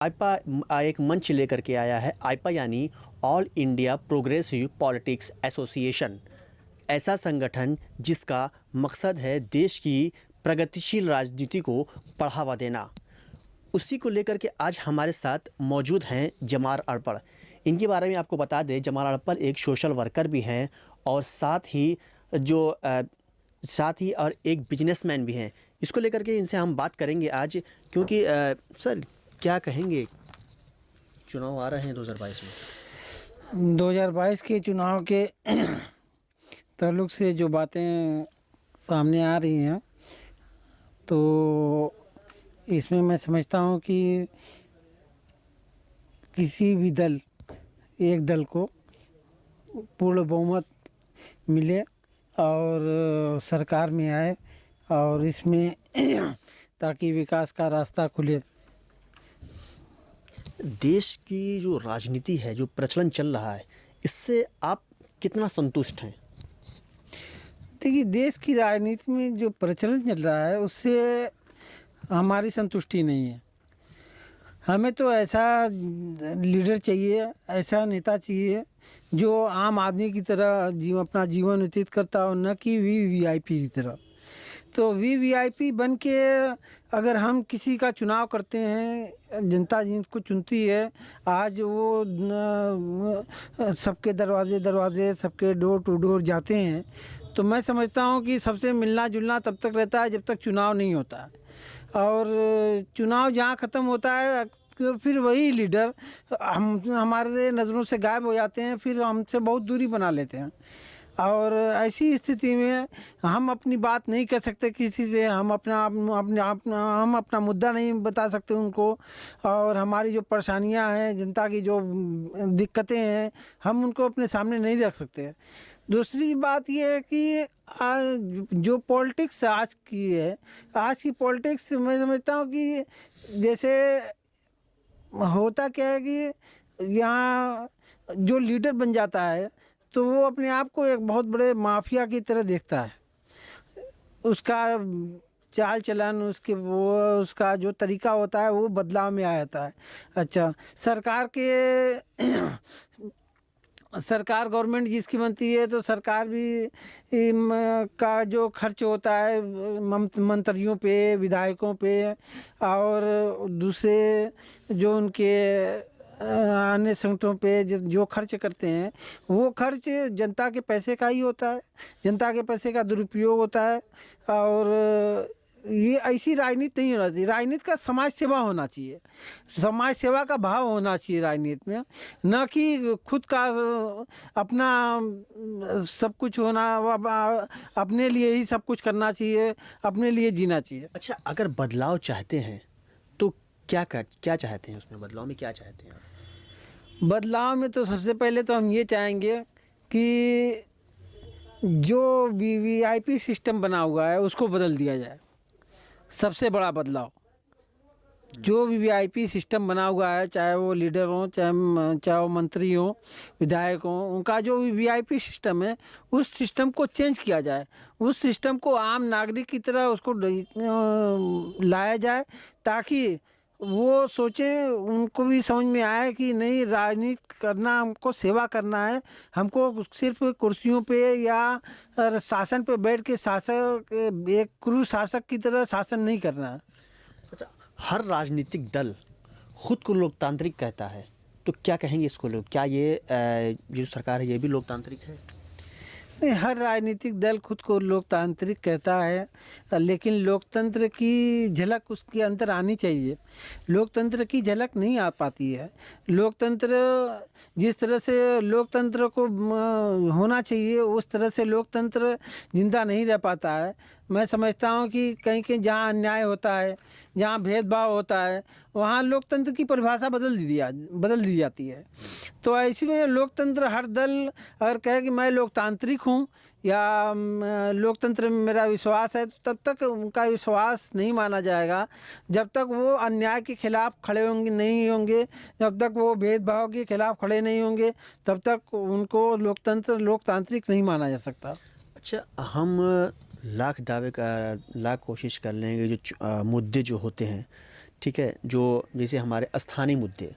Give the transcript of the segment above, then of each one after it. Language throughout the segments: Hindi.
आईपा एक मंच लेकर के आया है। आईपा यानी all India progressive politics association, ऐसा संगठन जिसका मकसद है देश की प्रगतिशील राजनीति को बढ़ावा देना। उसी को लेकर के आज हमारे साथ मौजूद हैं जमाल अरपड़। इनके बारे में आपको बता दें, जमाल अरपड़ एक सोशल वर्कर भी हैं और साथ ही और एक बिजनेसमैन भी हैं। इसको लेकर के इनसे हम बात करेंगे आज, क्योंकि सर क्या कहेंगे, चुनाव आ रहे हैं 2022 में। 2022 के चुनाव के ताल्लुक से जो बातें सामने आ रही हैं, तो इसमें मैं समझता हूँ कि किसी भी एक दल को पूर्ण बहुमत मिले और सरकार में आए और इसमें ताकि विकास का रास्ता खुले। देश की जो राजनीति है, जो प्रचलन चल रहा है, इससे आप कितना संतुष्ट हैं? देखिए, देश की राजनीति में जो प्रचलन चल रहा है उससे हमारी संतुष्टि नहीं है। हमें तो ऐसा लीडर चाहिए, ऐसा नेता चाहिए जो आम आदमी की तरह अपना जीवन व्यतीत करता हो, न कि वीवीआईपी की तरह। तो वीवीआईपी बन के अगर हम किसी का चुनाव करते हैं, जनता जिनको चुनती है, आज वो सबके दरवाजे सबके डोर टू डोर जाते हैं, तो मैं समझता हूँ कि सबसे मिलना जुलना तब तक रहता है जब तक चुनाव नहीं होता है। और चुनाव जहाँ ख़त्म होता है तो फिर वही लीडर हमारे नज़रों से गायब हो जाते हैं, फिर हमसे बहुत दूरी बना लेते हैं। और ऐसी स्थिति में हम अपनी बात नहीं कह सकते किसी से, हम अपना मुद्दा नहीं बता सकते उनको, और हमारी जो परेशानियां हैं, जनता की जो दिक्कतें हैं, हम उनको अपने सामने नहीं रख सकते। दूसरी बात ये है कि जो पॉलिटिक्स आज की पॉलिटिक्स मैं समझता हूँ कि जैसे होता क्या है कि यहाँ जो लीडर बन जाता है तो वो अपने आप को एक बहुत बड़े माफिया की तरह देखता है। उसका चाल चलन, उसका जो तरीका होता है वो बदलाव में आ जाता है। अच्छा, सरकार गवर्नमेंट जिसकी बनती है, तो सरकार भी का जो खर्च होता है मंत्रियों पे, विधायकों पे और दूसरे जो उनके अन्य संगठनों पे जो खर्च करते हैं, वो खर्च जनता के पैसे का ही होता है, जनता के पैसे का दुरुपयोग होता है। और ये ऐसी राजनीति नहीं होना चाहिए। राजनीति का समाज सेवा होना चाहिए, समाज सेवा का भाव होना चाहिए राजनीति में, न कि खुद का अपना सब कुछ होना, अपने लिए ही सब कुछ करना चाहिए, अपने लिए जीना चाहिए। अच्छा, अगर बदलाव चाहते हैं तो क्या चाहते हैं, उसमें बदलाव में क्या चाहते हैं? बदलाव में तो सबसे पहले तो हम ये चाहेंगे कि जो वीवीआईपी सिस्टम बना हुआ है उसको बदल दिया जाए। सबसे बड़ा बदलाव, जो वीवीआईपी सिस्टम बना हुआ है, चाहे वो लीडर हों, चाहे वो मंत्री हों, विधायक हों, उनका जो वीवीआईपी सिस्टम है उस सिस्टम को चेंज किया जाए। उस सिस्टम को आम नागरिक की तरह उसको लाया जाए, ताकि वो सोचें, उनको भी समझ में आए कि नहीं, राजनीति करना, हमको सेवा करना है, हमको सिर्फ कुर्सियों पे या शासन पे बैठ के एक क्रूर शासक की तरह शासन नहीं करना है। अच्छा, हर राजनीतिक दल खुद को लोकतांत्रिक कहता है, तो क्या कहेंगे इसको लोग? क्या ये जो सरकार है ये भी लोकतांत्रिक है? नहीं, हर राजनीतिक दल खुद को लोकतांत्रिक कहता है, लेकिन लोकतंत्र की झलक उसके अंदर आनी चाहिए। लोकतंत्र की झलक नहीं आ पाती है। लोकतंत्र जिस तरह से लोकतंत्र को होना चाहिए उस तरह से लोकतंत्र जिंदा नहीं रह पाता है। मैं समझता हूँ कि कहीं कहीं जहाँ अन्याय होता है, जहाँ भेदभाव होता है, वहाँ लोकतंत्र की परिभाषा बदल दी जाती है। तो ऐसे में लोकतंत्र, हर दल अगर कहे कि मैं लोकतांत्रिक हूँ या लोकतंत्र में मेरा विश्वास है, तो तब तक उनका विश्वास नहीं माना जाएगा जब तक वो अन्याय के खिलाफ खड़े नहीं होंगे, जब तक वो भेदभाव के खिलाफ खड़े नहीं होंगे, तब तक उनको लोकतांत्रिक नहीं माना जा सकता। अच्छा, हम लाख कोशिश कर लेंगे, जो मुद्दे जो होते हैं ठीक है, जो जैसे हमारे स्थानीय मुद्दे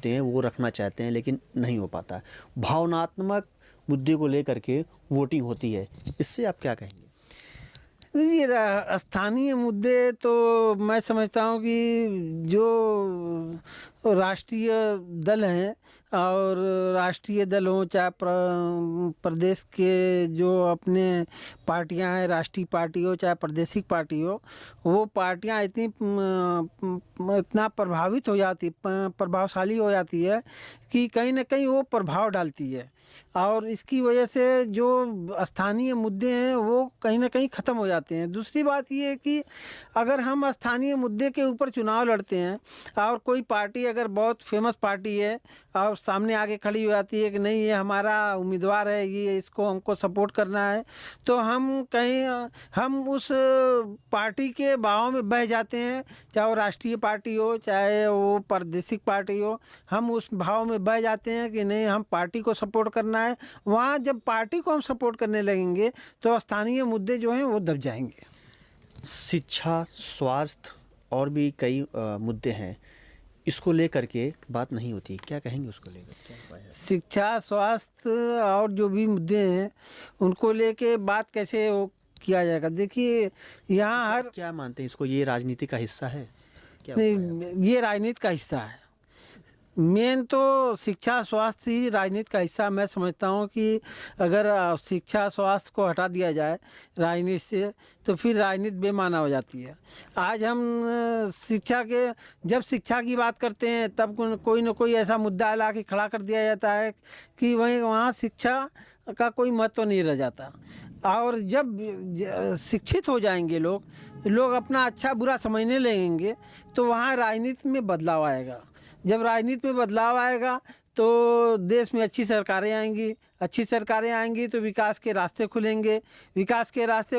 हैं वो रखना चाहते हैं लेकिन नहीं हो पाता है। भावनात्मक मुद्दे को लेकर के वोटिंग होती है, इससे आप क्या कहेंगे? ये स्थानीय मुद्दे तो मैं समझता हूँ कि जो राष्ट्रीय दल हैं और राष्ट्रीय दल हो चाहे प्रदेश के जो अपने पार्टियां हैं, राष्ट्रीय पार्टी हो चाहे प्रादेशिक पार्टी हो, वो पार्टियां इतना प्रभावशाली हो जाती है कि कहीं ना कहीं वो प्रभाव डालती है और इसकी वजह से जो स्थानीय मुद्दे हैं वो कहीं ना कहीं ख़त्म हो जाते हैं। दूसरी बात ये है कि अगर हम स्थानीय मुद्दे के ऊपर चुनाव लड़ते हैं और कोई पार्टी अगर बहुत फेमस पार्टी है और सामने आके खड़ी हो जाती है कि नहीं ये हमारा उम्मीदवार है, ये इसको हमको सपोर्ट करना है, तो हम उस पार्टी के बहाव में बह जाते हैं, चाहे वो राष्ट्रीय पार्टी हो चाहे वो प्रादेशिक पार्टी हो, हम उस भाव में बह जाते हैं कि नहीं हम पार्टी को सपोर्ट करना है। वहाँ जब पार्टी को हम सपोर्ट करने लगेंगे तो स्थानीय मुद्दे जो हैं वो दब जाएंगे। शिक्षा, स्वास्थ्य और भी कई मुद्दे हैं, इसको लेकर के बात नहीं होती, क्या कहेंगे उसको लेकर, क्या उपाय है? शिक्षा, स्वास्थ्य और जो भी मुद्दे हैं उनको लेके बात कैसे किया जाएगा? देखिए यहाँ हर क्या मानते हैं इसको, ये राजनीति का हिस्सा है? क्या उपाय है? नहीं, ये राजनीति का हिस्सा है। मेन तो शिक्षा स्वास्थ्य ही राजनीति का हिस्सा मैं समझता हूँ कि अगर शिक्षा स्वास्थ्य को हटा दिया जाए राजनीति से तो फिर राजनीति बेमाना हो जाती है। आज हम जब शिक्षा की बात करते हैं तब कोई ना कोई ऐसा मुद्दा ला के खड़ा कर दिया जाता है कि वहाँ शिक्षा का कोई महत्व नहीं रह जाता। और जब शिक्षित हो जाएंगे लोग अपना अच्छा बुरा समझने लगेंगे तो वहाँ राजनीति में बदलाव आएगा। जब राजनीति में बदलाव आएगा तो देश में अच्छी सरकारें आएंगी तो विकास के रास्ते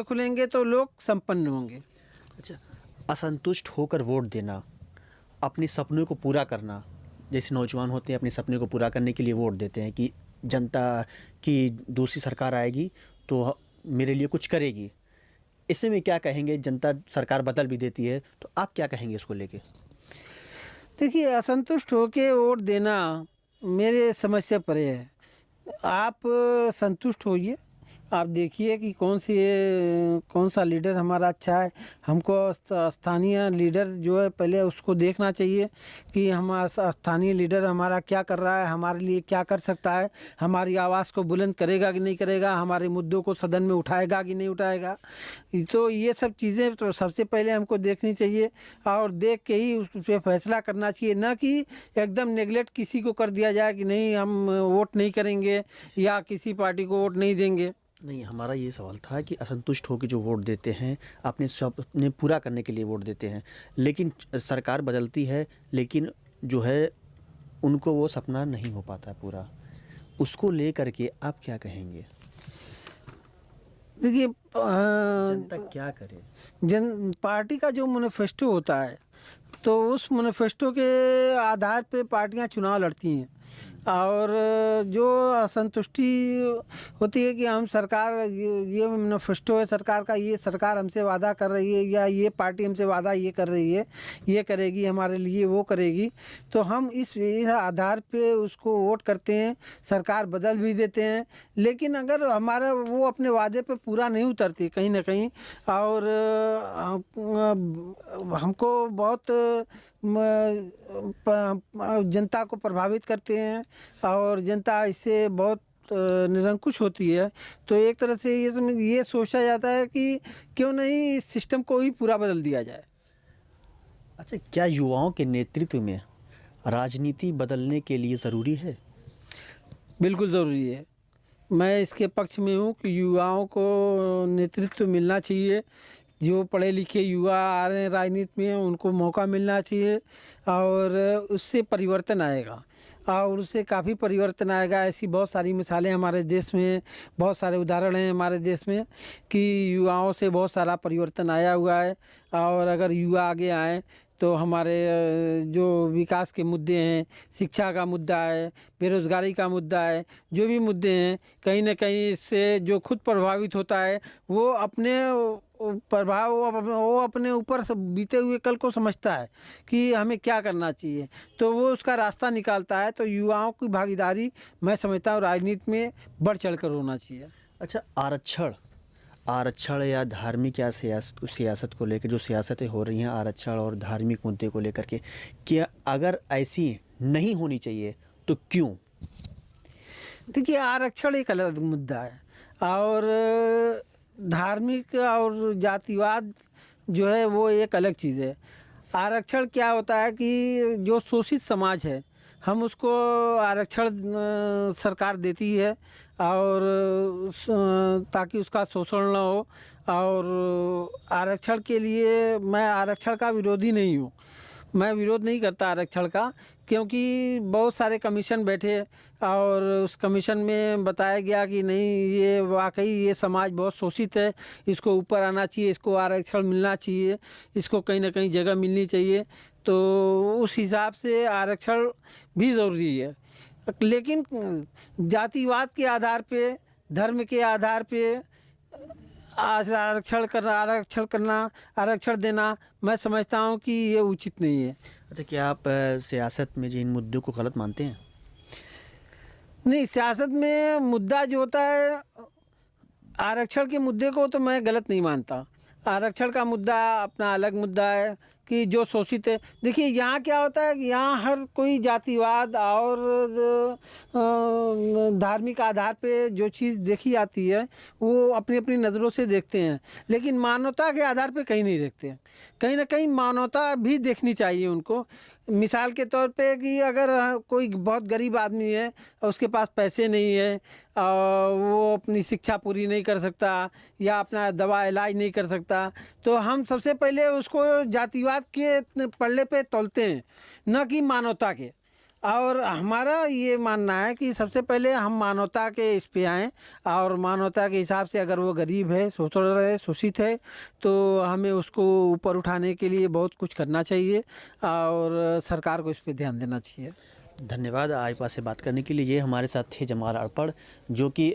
खुलेंगे तो लोग संपन्न होंगे। अच्छा, असंतुष्ट होकर वोट देना, अपने सपनों को पूरा करना, जैसे नौजवान होते हैं अपने सपने को पूरा करने के लिए वोट देते हैं कि जनता की दूसरी सरकार आएगी तो मेरे लिए कुछ करेगी, इससे में क्या कहेंगे? जनता सरकार बदल भी देती है तो आप क्या कहेंगे इसको लेके? देखिए, असंतुष्ट होके वोट देना मेरे समझ से परे है। आप संतुष्ट होइए, आप देखिए कि कौन सा लीडर हमारा अच्छा है। हमको स्थानीय लीडर जो है पहले उसको देखना चाहिए कि हमारा स्थानीय लीडर हमारा क्या कर रहा है, हमारे लिए क्या कर सकता है, हमारी आवाज़ को बुलंद करेगा कि नहीं करेगा, हमारे मुद्दों को सदन में उठाएगा कि नहीं उठाएगा। तो ये सब चीज़ें तो सबसे पहले हमको देखनी चाहिए और देख के ही उस पर फैसला करना चाहिए, ना कि एकदम नेगलेक्ट किसी को कर दिया जाए कि नहीं हम वोट नहीं करेंगे या किसी पार्टी को वोट नहीं देंगे। नहीं, हमारा ये सवाल था कि असंतुष्ट होकर जो वोट देते हैं अपने सपने पूरा करने के लिए वोट देते हैं, लेकिन सरकार बदलती है लेकिन जो है उनको वो सपना नहीं हो पाता पूरा, उसको लेकर के आप क्या कहेंगे? देखिए, जनता क्या करे? पार्टी का जो मैनिफेस्टो होता है तो उस मैनिफेस्टो के आधार पे पार्टियां चुनाव लड़ती हैं और जो असंतुष्टि होती है कि हम सरकार ये मैनिफेस्टो है सरकार का, ये सरकार हमसे वादा कर रही है या ये पार्टी हमसे वादा ये कर रही है, ये करेगी हमारे लिए, वो करेगी, तो हम इस आधार पे उसको वोट करते हैं, सरकार बदल भी देते हैं। लेकिन अगर हमारा वो अपने वादे पे पूरा नहीं उतरती कहीं ना कहीं और हमको बहुत जनता को प्रभावित करते हैं और जनता इससे बहुत निरंकुश होती है, तो एक तरह से ये सोचा जाता है कि क्यों नहीं इस सिस्टम को ही पूरा बदल दिया जाए। अच्छा, क्या युवाओं के नेतृत्व में राजनीति बदलने के लिए ज़रूरी है? बिल्कुल ज़रूरी है। मैं इसके पक्ष में हूँ कि युवाओं को नेतृत्व मिलना चाहिए। जो पढ़े लिखे युवा आ रहे हैं राजनीति में उनको मौका मिलना चाहिए और उससे परिवर्तन आएगा और उससे काफ़ी परिवर्तन आएगा। ऐसी बहुत सारी मिसालें हमारे देश में, बहुत सारे उदाहरण हैं हमारे देश में कि युवाओं से बहुत सारा परिवर्तन आया हुआ है और अगर युवा आगे आए तो हमारे जो विकास के मुद्दे हैं, शिक्षा का मुद्दा है, बेरोज़गारी का मुद्दा है, जो भी मुद्दे हैं कहीं ना कहीं इससे जो खुद प्रभावित होता है वो अपने प्रभाव वो अपने ऊपर बीते हुए कल को समझता है कि हमें क्या करना चाहिए, तो वो उसका रास्ता निकालता है। तो युवाओं की भागीदारी मैं समझता हूँ राजनीति में बढ़ चढ़कर होना चाहिए। अच्छा, आरक्षण या धार्मिक या सियासत को लेकर जो सियासतें हो रही हैं आरक्षण और धार्मिक मुद्दे को लेकर के, क्या अगर ऐसी नहीं होनी चाहिए तो क्यों? देखिए, आरक्षण एक अलग मुद्दा है और धार्मिक और जातिवाद जो है वो एक अलग चीज़ है। आरक्षण क्या होता है कि जो शोषित समाज है हम उसको आरक्षण सरकार देती है और ताकि उसका शोषण ना हो। और आरक्षण के लिए मैं आरक्षण का विरोधी नहीं हूँ, मैं विरोध नहीं करता आरक्षण का, क्योंकि बहुत सारे कमीशन बैठे और उस कमीशन में बताया गया कि नहीं, ये वाकई ये समाज बहुत शोषित है, इसको ऊपर आना चाहिए, इसको आरक्षण मिलना चाहिए, इसको कहीं ना कहीं जगह मिलनी चाहिए। तो उस हिसाब से आरक्षण भी ज़रूरी है। लेकिन जातिवाद के आधार पे, धर्म के आधार पे आरक्षण देना मैं समझता हूँ कि ये उचित नहीं है। अच्छा, क्या आप सियासत में जिन मुद्दों को गलत मानते हैं? नहीं, सियासत में मुद्दा जो होता है, आरक्षण के मुद्दे को तो मैं गलत नहीं मानता। आरक्षण का मुद्दा अपना अलग मुद्दा है कि जो शोषित है। देखिए, यहाँ क्या होता है कि यहाँ हर कोई जातिवाद और धार्मिक आधार पे जो चीज़ देखी जाती है वो अपनी अपनी नज़रों से देखते हैं, लेकिन मानवता के आधार पे कहीं नहीं देखते हैं। कहीं ना कहीं मानवता भी देखनी चाहिए उनको। मिसाल के तौर पे कि अगर कोई बहुत गरीब आदमी है और उसके पास पैसे नहीं है, वो अपनी शिक्षा पूरी नहीं कर सकता या अपना दवा इलाज नहीं कर सकता, तो हम सबसे पहले उसको जातिवाद के पल्ले पे तोलते हैं, न कि मानवता के। और हमारा ये मानना है कि सबसे पहले हम मानवता के इस पे आएँ और मानवता के हिसाब से अगर वो गरीब है, शोषित है, तो हमें उसको ऊपर उठाने के लिए बहुत कुछ करना चाहिए और सरकार को इस पे ध्यान देना चाहिए। धन्यवाद आईपा से बात करने के लिए। ये हमारे साथ थे जमाल अड़पड़, जो कि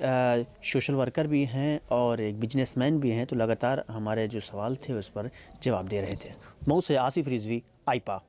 सोशल वर्कर भी हैं और एक बिजनेसमैन भी हैं। तो लगातार हमारे जो सवाल थे उस पर जवाब दे रहे थे। मऊ से आसिफ रिजवी, आईपा।